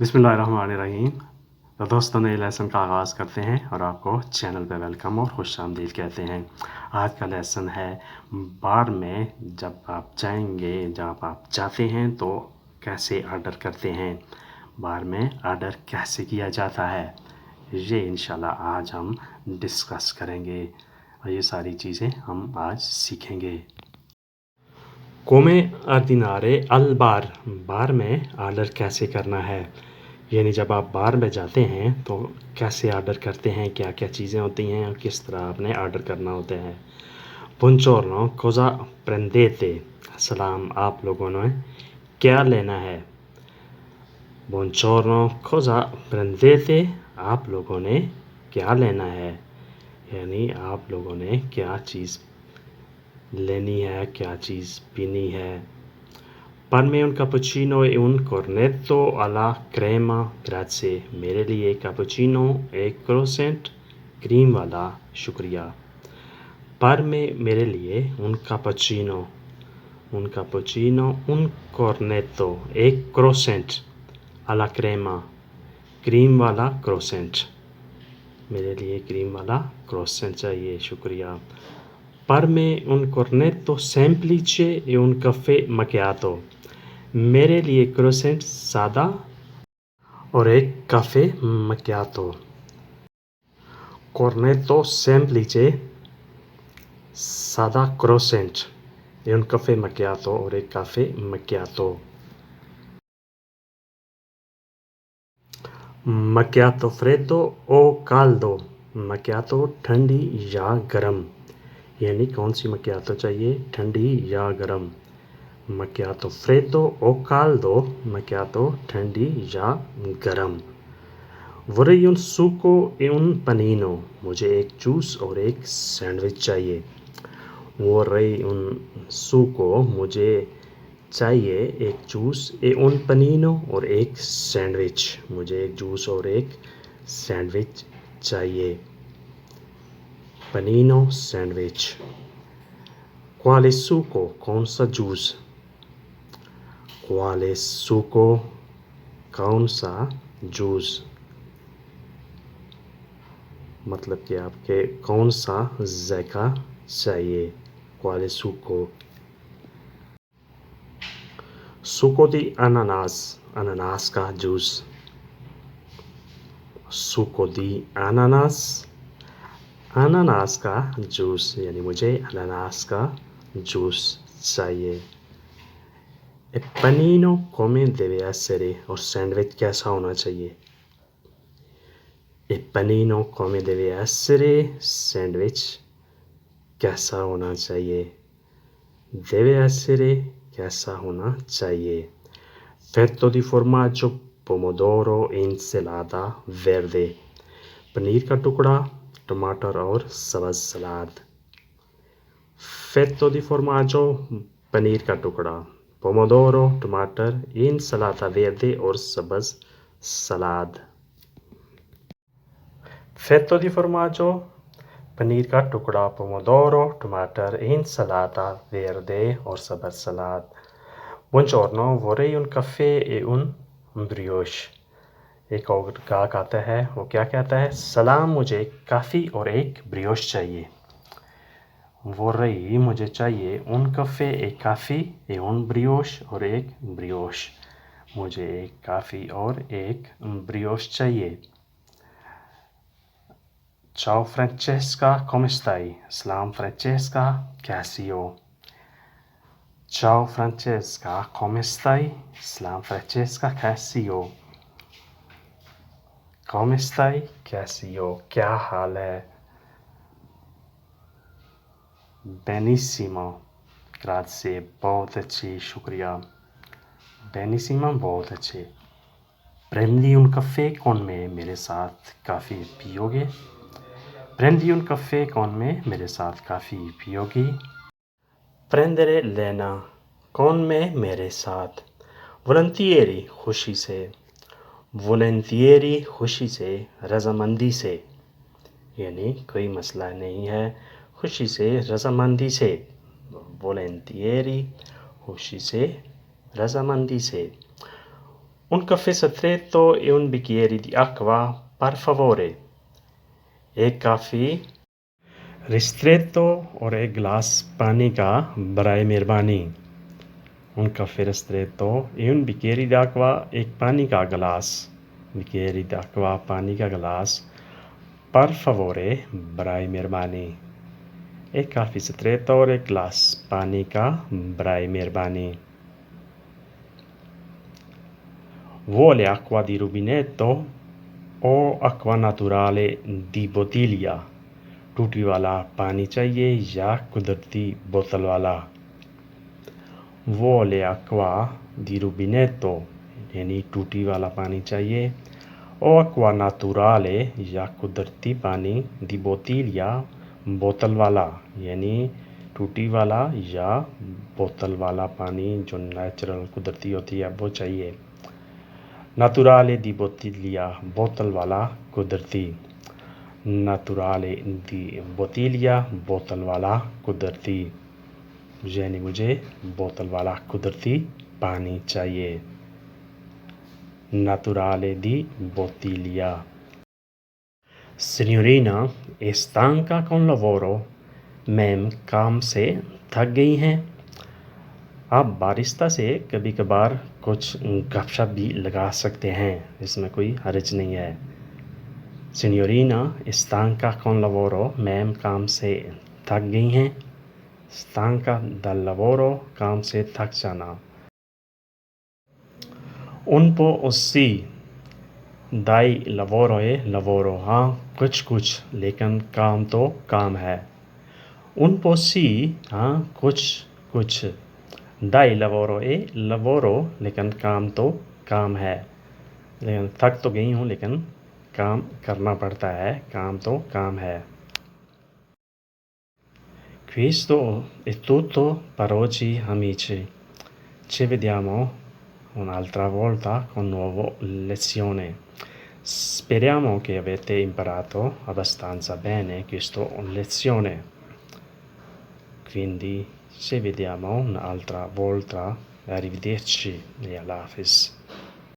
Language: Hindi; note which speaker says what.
Speaker 1: बिस्मिल्लाहिर्रहमानिर्रहीम। तो दोस्तों नए लेसन का आगाज़ करते हैं और आपको चैनल पे वेलकम और खुशामदीद कहते हैं। आज का लेसन है बार में जब आप जाएंगे, जब आप जाते हैं तो कैसे ऑर्डर करते हैं, बार में ऑर्डर कैसे किया जाता है, ये इंशाल्लाह आज हम डिस्कस करेंगे और ये सारी चीज़ें हम आज सीखेंगे। कोमे अर्दिनारे अल बार, बार में ऑर्डर कैसे करना है, यानी जब आप बार में जाते हैं तो कैसे ऑर्डर करते हैं, क्या क्या चीज़ें होती हैं और किस तरह आपने ऑर्डर करना होता है। बुongiorno, cosa prendete, सलाम, आप लोगों ने क्या लेना है। बुongiorno, cosa prendete, आप लोगों ने क्या लेना है, यानी आप लोगों ने क्या चीज़ लेनी है, क्या चीज़ पीनी है। पर में un cappuccino e un cornetto alla crema, grazie, मेरे लिए cappuccino एक croissant क्रीम वाला, शुक्रिया। पर में मेरे लिए un cappuccino, un cornetto, एक croissant alla crema, क्रीम वाला croissant, मेरे लिए क्रीम वाला croissant चाहिए, शुक्रिया। पर में un cornetto semplice e un caffè macchiato, मेरे लिए क्रोसेंट सादा और एक काफ़े मक्यातो। cornetto semplice, सादा croissant, e un caffè macchiato और एक काफ़े मक्यातो। macchiato freddo o caldo, macchiato ठंडी या गरम, यानी कौन सी macchiato चाहिए, ठंडी या गरम। macchiato freddo o caldo, macchiato ठंडी या गरम। vorrei un succo e un panino, मुझे एक जूस और एक सैंडविच चाहिए। vorrei un succo, मुझे चाहिए एक जूस, e un panino और एक सैंडविच, मुझे एक जूस और एक सैंडविच चाहिए। panino sandwich. quale succo, कौन सा जूस। quale succo, कौन सा जूस, मतलब कि आपके कौन सा जायका चाहिए। quale succo। succo di ananas, अनानास का जूस। succo di ananas, अनानास का जूस, यानी मुझे अनानास का जूस चाहिए। e panino come deve essere, और सैंडविच कैसा होना चाहिए। e panino come deve essere, sandwich कैसा होना चाहिए। deve essere, कैसा होना चाहिए। fetto di formaggio, pomodoro e insalata verde, paneer का टुकड़ा, टमाटर और सब्ज़ सलाद। fetto di formaggio, पनीर का टुकड़ा, pomodoro टमाटर, insalata verde और सब्ज़ सलाद। fetto di formaggio, पनीर का टुकड़ा, पोमोडोरो टमाटर, इंसलाता वेर्दे और सब्ज़ सलाद। buongiorno, vorrei un caffè e un brioche, एक और गाहक आता है, वो क्या कहता है, सलाम, मुझे काफ़ी और एक ब्रियोश चाहिए। vorrei, मुझे चाहिए, un caffè, एक काफ़ी, e un brioche और एक ब्रियोश, मुझे एक काफ़ी और एक ब्रियोश चाहिए। Ciao Francesca, come stai? Salam Francesca, कैसी हो। Ciao Francesca, come stai? Salam Francesca, कैसी हो। Come stai? कैसी हो, क्या हाल है। Benissimo, grazie, बहुत अच्छी, शुक्रिया। Benissimo, बहुत अच्छे। Prendi un caffè con me, मेरे साथ काफ़ी पियोगे। Prendi un caffè con me, मेरे साथ काफ़ी पियोगी। prendere लेना, con me मेरे साथ। volentieri खुशी से, volentieri खुशी से, रज़ामंदी से, यानी कोई मसला नहीं है, खुशी से, रज़ामंदी से। volentieri खुशी से, रज़ामंदी से। Un caffè stretto e un bicchiere di acqua, per favore. एक काफ़ी ristretto और एक गिलास पानी का बराए मेहरबानी. Un caffè ristretto e un bicchiere d'acqua, एक पानी का गिलास. Bicchiere d'acqua, पानी का गिलास. Per favore, बराए मेहरबानी. एक काफ़ी stretto और एक गिलास पानी का बराए मेहरबानी. Vuole acqua di rubinetto o acqua naturale di bottiglia? टूटी वाला पानी चाहिए या कुदरती बोतल वाला. Vuole acqua di rubinetto यानी टूटी वाला पानी चाहिए o acqua naturale या कुदरती पानी di bottiglia बोतल वाला यानी टूटी वाला या बोतल वाला पानी जो नेचुरल कुदरती होती है वो चाहिए. Naturale di bottiglia बोतल वाला कुदरती. Naturale di bottiglia बोतल वाला कुदरती. यानी मुझे बोतल वाला कुदरती पानी चाहिए. Naturale di bottiglia. Signorina, è stanca con lavoro? Ma'am काम से थक गई हैं. आप बारिस्ता से कभी कभार कुछ गपशप भी लगा सकते हैं, इसमें कोई हर्ज नहीं है. Signorina, è stanca con lavoro? Ma'am काम से थक गई हैं. Stanca dal lavoro, काम से थक जाना. Un po' sì, dai lavoro है lavoro. हाँ कुछ कुछ लेकिन काम तो काम है. Un po' sì, हाँ कुछ कुछ. Dai lavoro है lavoro लेकिन काम तो काम है. लेकिन थक तो गई हूँ लेकिन काम करना पड़ता है. काम तो काम है. Questo è tutto per oggi amici. Ci vediamo un'altra volta con nuova lezione. Speriamo che avete imparato abbastanza bene questa lezione. Quindi ci vediamo un'altra volta. Arrivederci e Allah Hafiz.